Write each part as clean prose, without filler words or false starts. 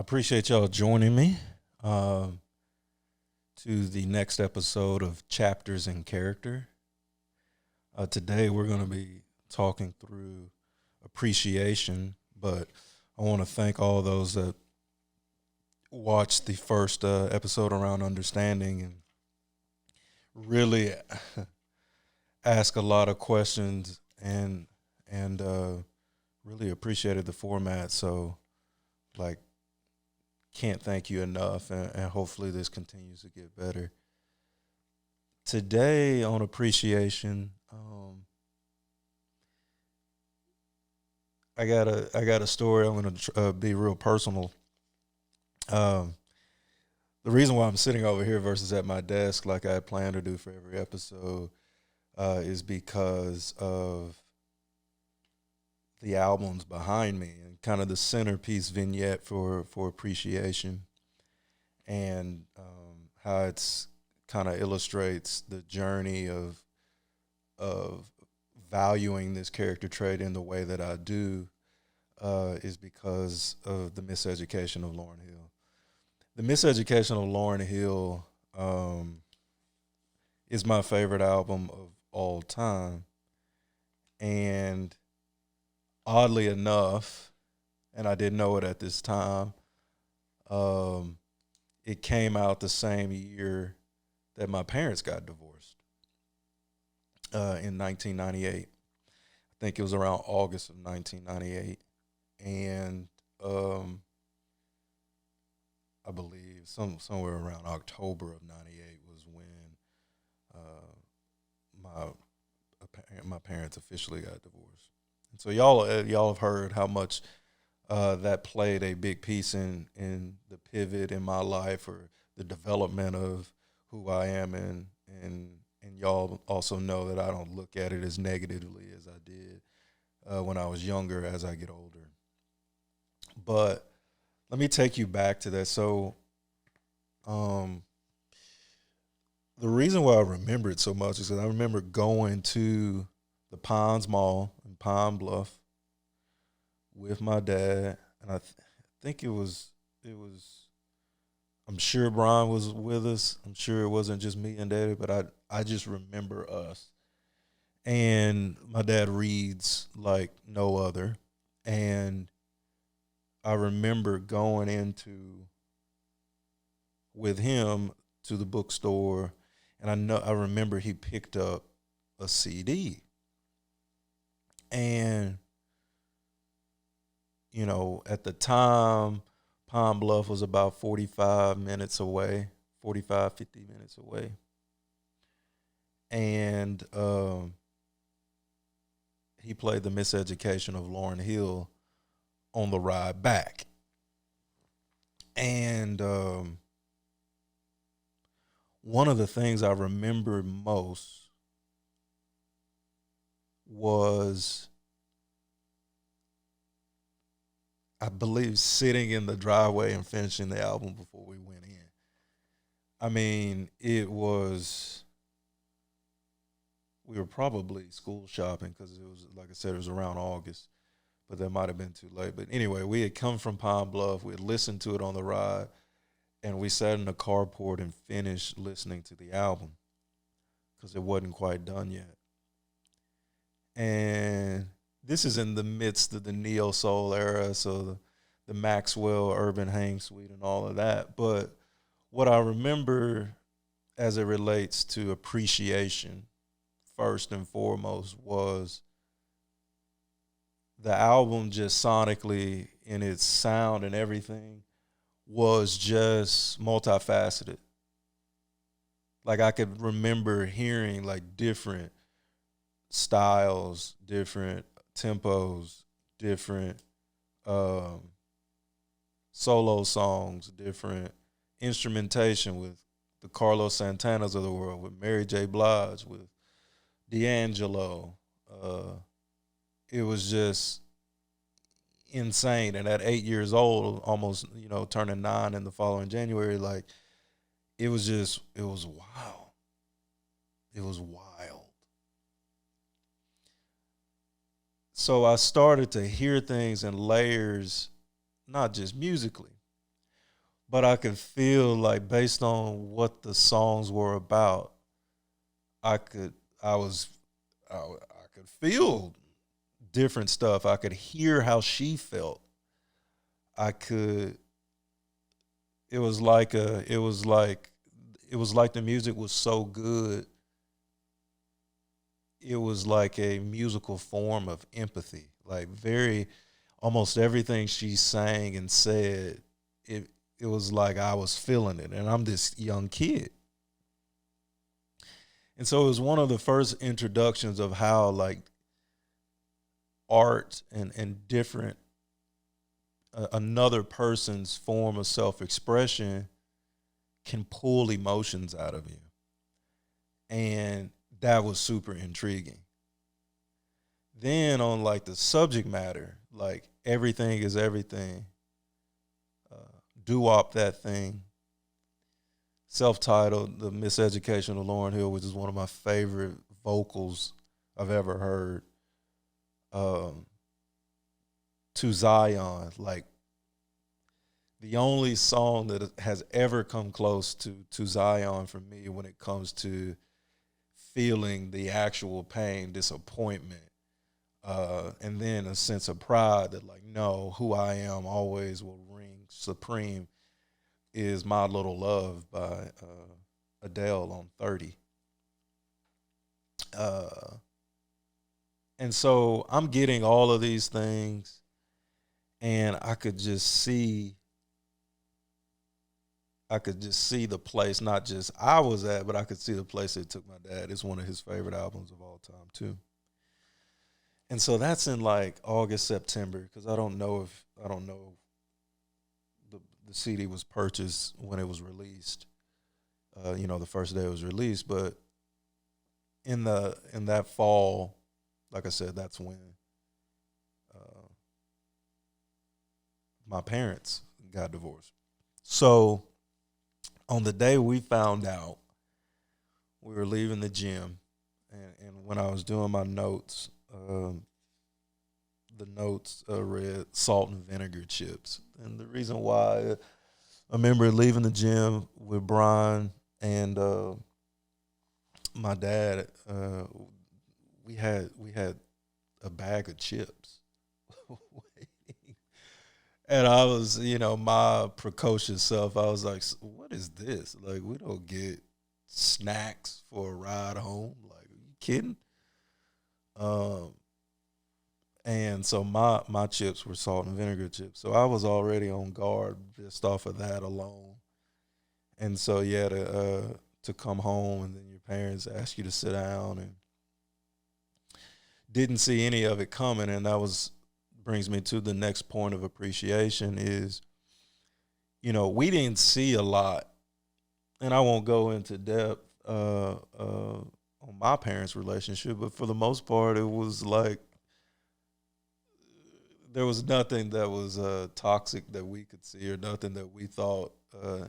appreciate y'all joining me to the next episode of Chapters in Character. Today we're going to be talking through appreciation, but I want to thank all those that watched the first episode around understanding and really ask a lot of questions and really appreciated the format. So, like, can't thank you enough, and hopefully this continues to get better. Today on appreciation, I got a story. I'm going to be real personal. Um, the reason why I'm sitting over here versus at my desk, like I had planned to do for every episode, is because of the albums behind me and kind of the centerpiece vignette for appreciation and how it's kind of illustrates the journey of valuing this character trait in the way that I do is because of the miseducation of Lauryn Hill. The miseducation of Lauryn Hill is my favorite album of all time, and oddly enough, and I didn't know it at this time, um, it came out the same year that my parents got divorced in 1998. I think it was around August of 1998. And I believe somewhere around October of 98 was when my my parents officially got divorced. And so y'all have heard how much that played a big piece in the pivot in my life or the development of who I am, and y'all also know that I don't look at it as negatively as I did when I was younger. As I get older, but let me take you back to that. So, um, the reason why I remember it so much is because I remember going to the Pines Mall in Pine Bluff with my dad, and think it was. I'm sure Brian was with us. I'm sure it wasn't just me and Daddy, but I just remember us. And my dad reads like no other, and I remember going into with him to the bookstore, and I remember he picked up a CD, and at the time, Pine Bluff was about 45 minutes away, 45, 50 minutes away. And he played the miseducation of Lauryn Hill on the ride back. And one of the things I remember most was, I believe, sitting in the driveway and finishing the album before we went in. I mean, we were probably school shopping because it was, like I said, it was around August, but that might have been too late. But anyway, we had come from Pine Bluff. We had listened to it on the ride, and we sat in the carport and finished listening to the album because it wasn't quite done yet. And this is in the midst of the neo soul era, so the Maxwell Urban Hang Suite and all of that. But what I remember as it relates to appreciation, first and foremost, was the album just sonically in its sound and everything was just multifaceted. Like, I could remember hearing like different styles, different tempos, different um, solo songs, different instrumentation with the Carlos Santanas of the world, with Mary J. Blige, with D'Angelo. It was just insane. And at 8 years old, almost turning 9 in the following January, like it was wild. It was wild. So I started to hear things in layers, not just musically. but I could feel like based on what the songs were about, I could I was I could feel different stuff. I could hear how she felt. I could it was like a it was like the music was so good. It was like a musical form of empathy. Like very almost everything she sang and said, it it was like I was feeling it, and I'm this young kid. And so it was one of the first introductions of how like art and different another person's form of self-expression can pull emotions out of you. And that was super intriguing. Then on like the subject matter, like everything is everything, doo-wop that thing, self-titled, the Miseducation of Lauryn Hill, which is one of my favorite vocals I've ever heard. Um, to Zion, like the only song that has ever come close to Zion for me when it comes to feeling the actual pain, disappointment, and then a sense of pride that like, no, who I am always will ring supreme is My Little Love by Adele on 30. Uh, and so I'm getting all of these things, and I could just see the place, not just I was at, but I could see the place it took my dad. It's one of his favorite albums of all time, too. And so that's in like August, September, because I don't know the CD was purchased when it was released. The first day it was released, but in that fall, like I said, that's when uh, my parents got divorced. So on the day we found out, we were leaving the gym, and when I was doing my notes, the notes read salt and vinegar chips. And the reason why, I remember leaving the gym with Brian and my dad. We had a bag of chips, and I was, my precocious self. I was like, "What is this? Like, we don't get snacks for a ride home. Like, are you kidding?" Um, and so my chips were salt and vinegar chips. So I was already on guard just off of that alone. And so yeah, to come home and then your parents ask you to sit down, and didn't see any of it coming. And that was brings me to the next point of appreciation is, we didn't see a lot, and I won't go into depth on my parents' relationship, but for the most part, it was like there was nothing that was toxic that we could see, or nothing that we thought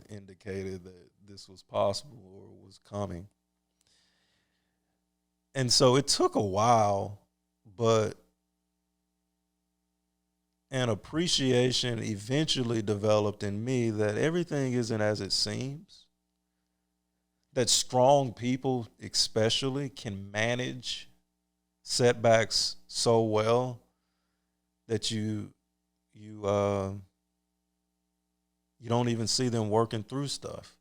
indicated that this was possible or was coming. And so it took a while, but an appreciation eventually developed in me that everything isn't as it seems, that strong people, especially, can manage setbacks so well that you you don't even see them working through stuff.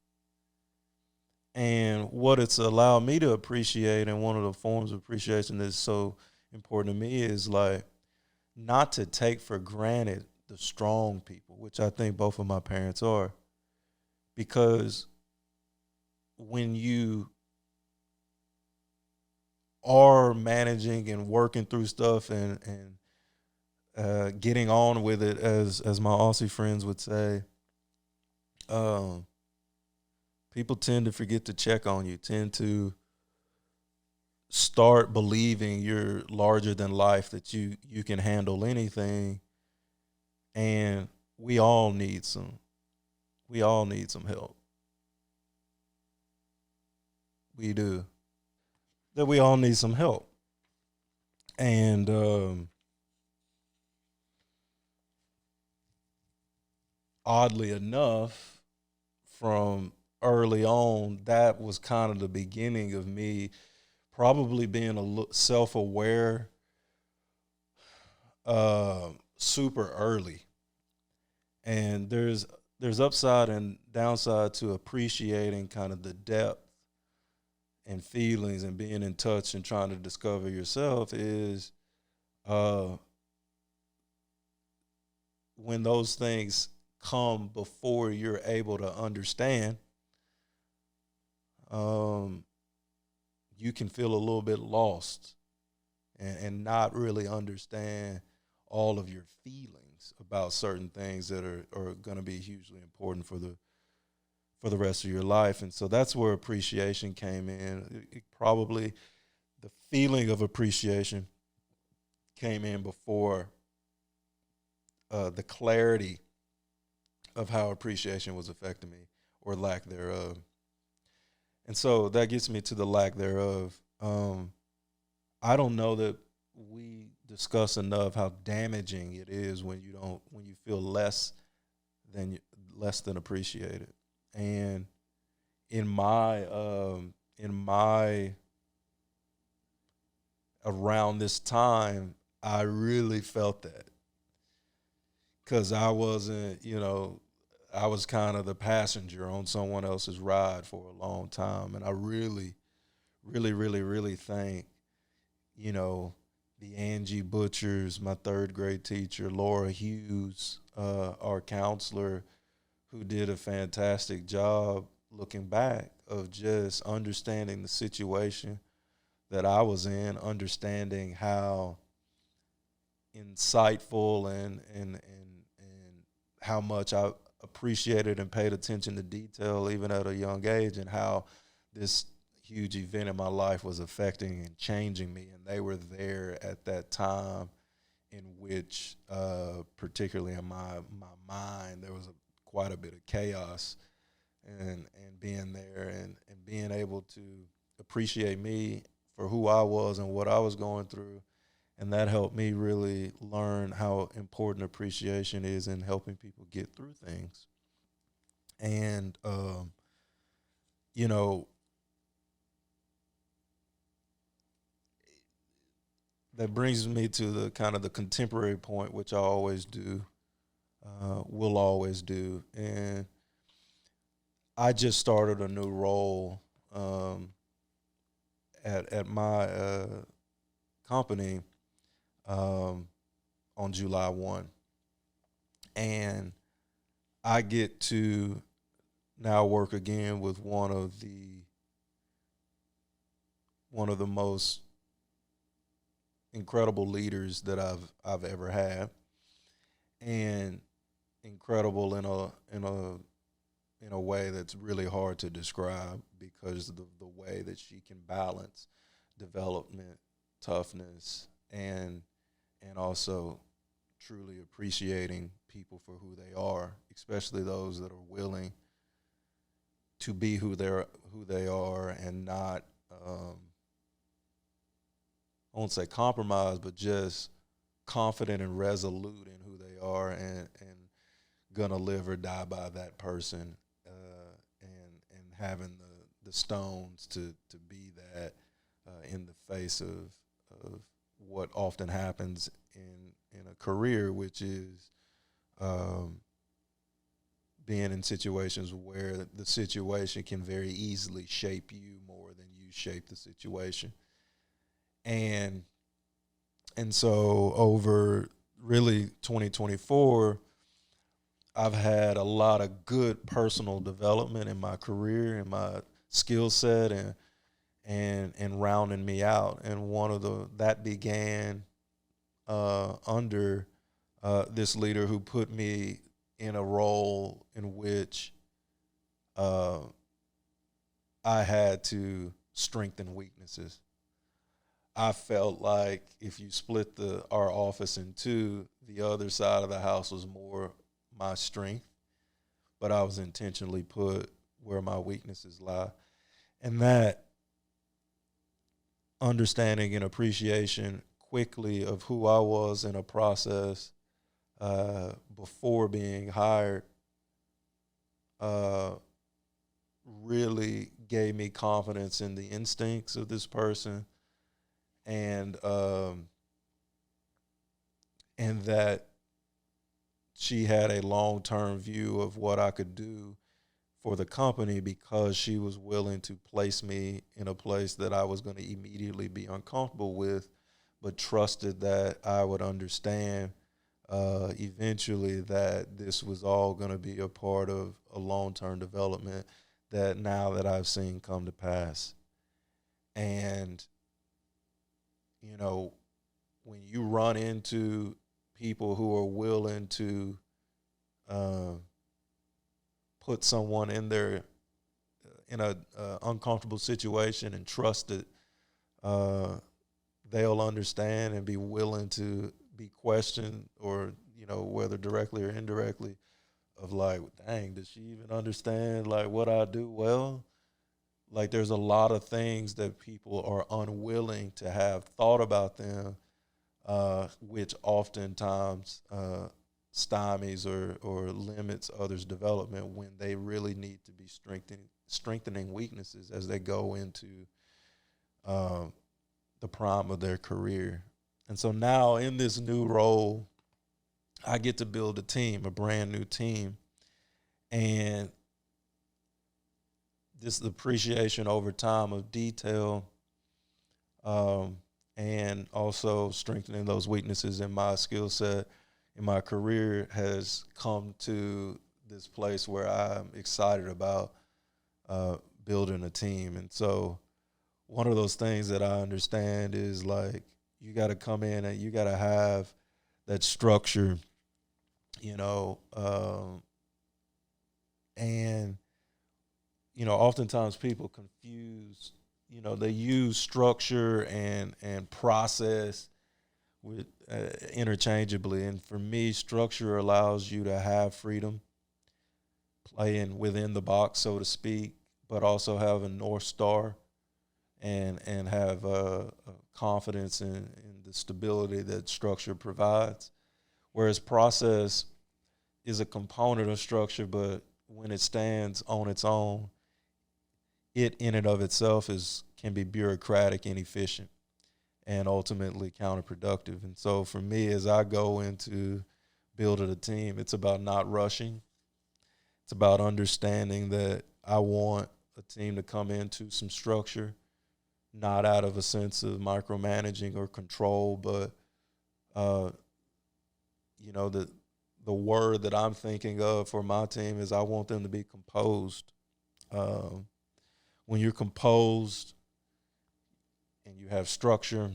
And what it's allowed me to appreciate, and one of the forms of appreciation that's so important to me, is like not to take for granted the strong people, which I think both of my parents are. Because when you are managing and working through stuff and getting on with it, as my Aussie friends would say, um, people tend to forget to check on you, tend to start believing you're larger than life, that you can handle anything. And we all need some help. We do. That we all need some help. And oddly enough, from early on, that was kind of the beginning of me probably being self-aware super early. And there's upside and downside to appreciating kind of the depth and feelings and being in touch and trying to discover yourself is uh, when those things come before you're able to understand, um, you can feel a little bit lost and not really understand all of your feelings about certain things that are going to be hugely important for the rest of your life. And so that's where appreciation came in. Probably the feeling of appreciation came in before the clarity of how appreciation was affecting me or lack thereof. And so that gets me to the lack thereof. I don't know that we discuss enough how damaging it is when you feel less than appreciated. And in my around this time, I really felt that because I wasn't, I was kind of the passenger on someone else's ride for a long time, and I really, really, really, really think, you know, the Angie Butchers, my third grade teacher, Laura Hughes, our counselor, who did a fantastic job looking back of just understanding the situation that I was in, understanding how insightful and how much I appreciated and paid attention to detail even at a young age, and how this huge event in my life was affecting and changing me. And they were there at that time in which, particularly in my mind, there was quite a bit of chaos, and being there and being able to appreciate me for who I was and what I was going through. And that helped me really learn how important appreciation is in helping people get through things. And, you know, that brings me to the kind of the contemporary point, which I always do, will always do. And I just started a new role at my company um, on July 1. And I get to now work again with one of the most incredible leaders that I've ever had, and incredible in a way that's really hard to describe because of the way that she can balance development, toughness, and also truly appreciating people for who they are, especially those that are willing to be who they are and not I won't say compromise, but just confident and resolute in who they are, and gonna live or die by that person, and having the stones to be that in the face of what often happens in a career, which is um, being in situations where the situation can very easily shape you more than you shape the situation. And so over really 2024, I've had a lot of good personal development in my career and my skill set, and rounding me out. And one of that began under this leader who put me in a role in which uh, I had to strengthen weaknesses. I felt like if you split our office in two, the other side of the house was more my strength, but I was intentionally put where my weaknesses lie. And that understanding and appreciation quickly of who I was in a process before being hired, uh, really gave me confidence in the instincts of this person, and and that she had a long term view of what I could do for the company because she was willing to place me in a place that I was going to immediately be uncomfortable with, but trusted that I would understand eventually that this was all going to be a part of a long term development that now that I've seen come to pass. And, you know, when you run into people who are willing to uh, put someone in their in a uncomfortable situation and trust that uh, they'll understand and be willing to be questioned, or whether directly or indirectly, of like, dang, does she even understand like what I do well? Like, there's a lot of things that people are unwilling to have thought about them, which oftentimes stymies or limits others' development when they really need to be strengthening weaknesses as they go into um, the prime of their career. And so now in this new role, I get to build a team, a brand new team, and this appreciation over time of detail, and also strengthening those weaknesses in my skill set, in my career, has come to this place where I'm excited about building a team. And so one of those things that I understand is like, you got to come in and you got to have that structure, and oftentimes people confuse, they use structure and process with interchangeably. And for me, structure allows you to have freedom, playing within the box, so to speak, but also have a North Star and have confidence in the stability that structure provides. Whereas process is a component of structure, but when it stands on its own, it in and of itself can be bureaucratic, inefficient, and ultimately counterproductive. And so for me, as I go into building a team, it's about not rushing. It's about understanding that I want a team to come into some structure, not out of a sense of micromanaging or control, but the word that I'm thinking of for my team is I want them to be composed. When you're composed and you have structure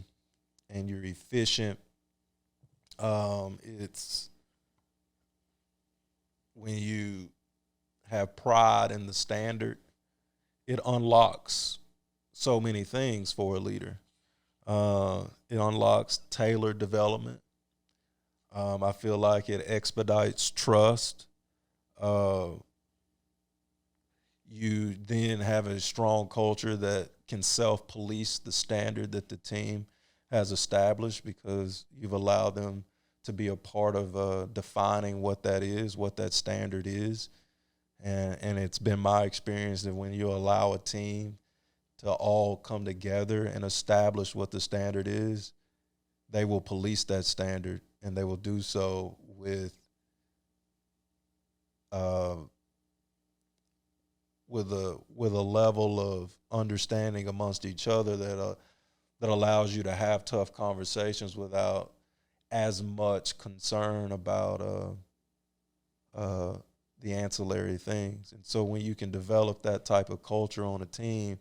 and you're efficient, it's when you have pride in the standard, it unlocks so many things for a leader. It unlocks tailored development. I feel like it expedites trust. You then have a strong culture that can self-police the standard that the team has established, because you've allowed them to be a part of defining what that is, what that standard is. And it's been my experience that when you allow a team to all come together and establish what the standard is, they will police that standard, and they will do so with a level of understanding amongst each other that allows you to have tough conversations without as much concern about the ancillary things. And so when you can develop that type of culture on a team,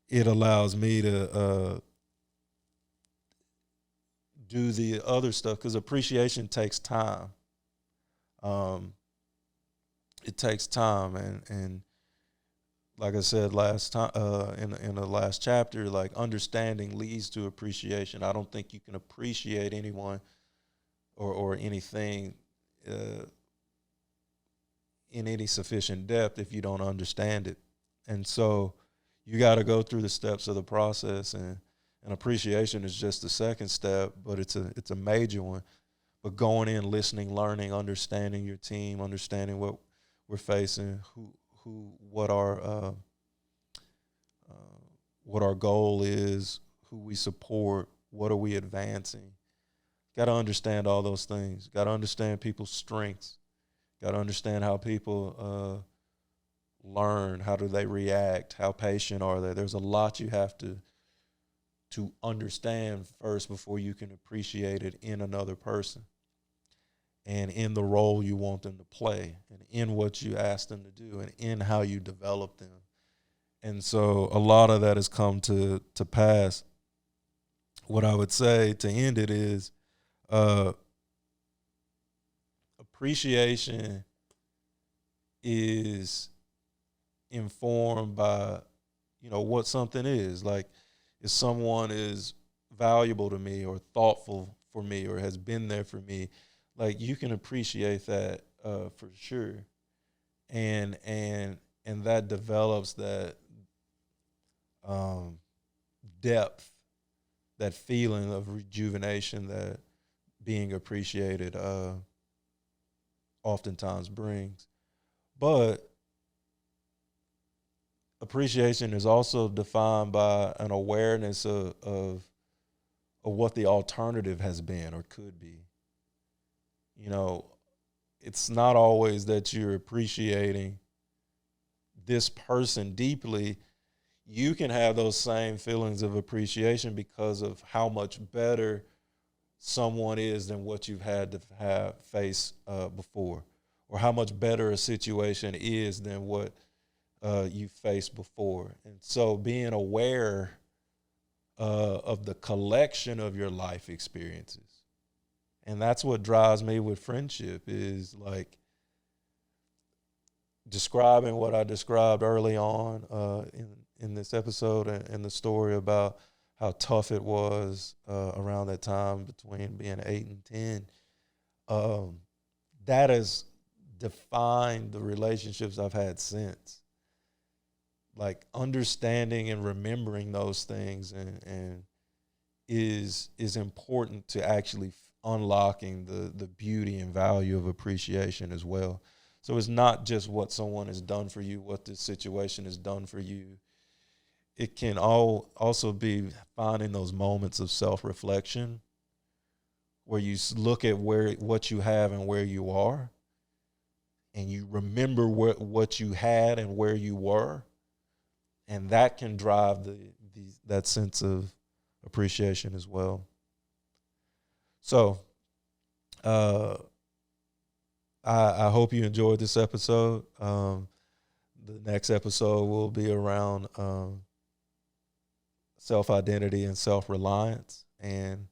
it allows me to do the other stuff, because appreciation takes time. It takes time, and like I said last time, in the last chapter, like, understanding leads to appreciation. I don't think you can appreciate anyone or anything in any sufficient depth if you don't understand it. And so you got to go through the steps of the process, and appreciation is just the second step, but it's a major one. But going in, listening, learning, understanding your team, understanding what we're facing, what our what our goal is, who we support, what are we advancing. Got to understand all those things. Got to understand people's strengths. Got to understand how people learn. How do they react? How patient are they? There's a lot you have to understand first before you can appreciate it in another person and in the role you want them to play and in what you ask them to do and in how you develop them. And so a lot of that has come to pass. What I would say to end it is appreciation is informed by, what something is. Like, if someone is valuable to me or thoughtful for me or has been there for me, like, you can appreciate that for sure. And that develops that depth, that feeling of rejuvenation that being appreciated oftentimes brings. But appreciation is also defined by an awareness of what the alternative has been or could be. It's not always that you're appreciating this person deeply. You can have those same feelings of appreciation because of how much better someone is than what you've had to face before, or how much better a situation is than what you faced before. And so being aware of the collection of your life experiences. And that's what drives me with friendship, is like describing what I described early on in this episode and the story about how tough it was around that time between being 8 and 10. That has defined the relationships I've had since. Like, understanding and remembering those things and is important to actually unlocking the beauty and value of appreciation as well. So it's not just what someone has done for you, what this situation has done for you. It can also be finding those moments of self-reflection where you look at what you have and where you are, and you remember what you had and where you were, and that can drive that sense of appreciation as well. So I hope you enjoyed this episode. The next episode will be around self-identity and self-reliance. And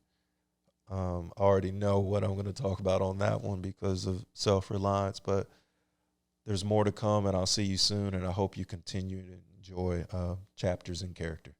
I already know what I'm going to talk about on that one because of self-reliance. But there's more to come, and I'll see you soon. And I hope you continue to enjoy Chapters in Character.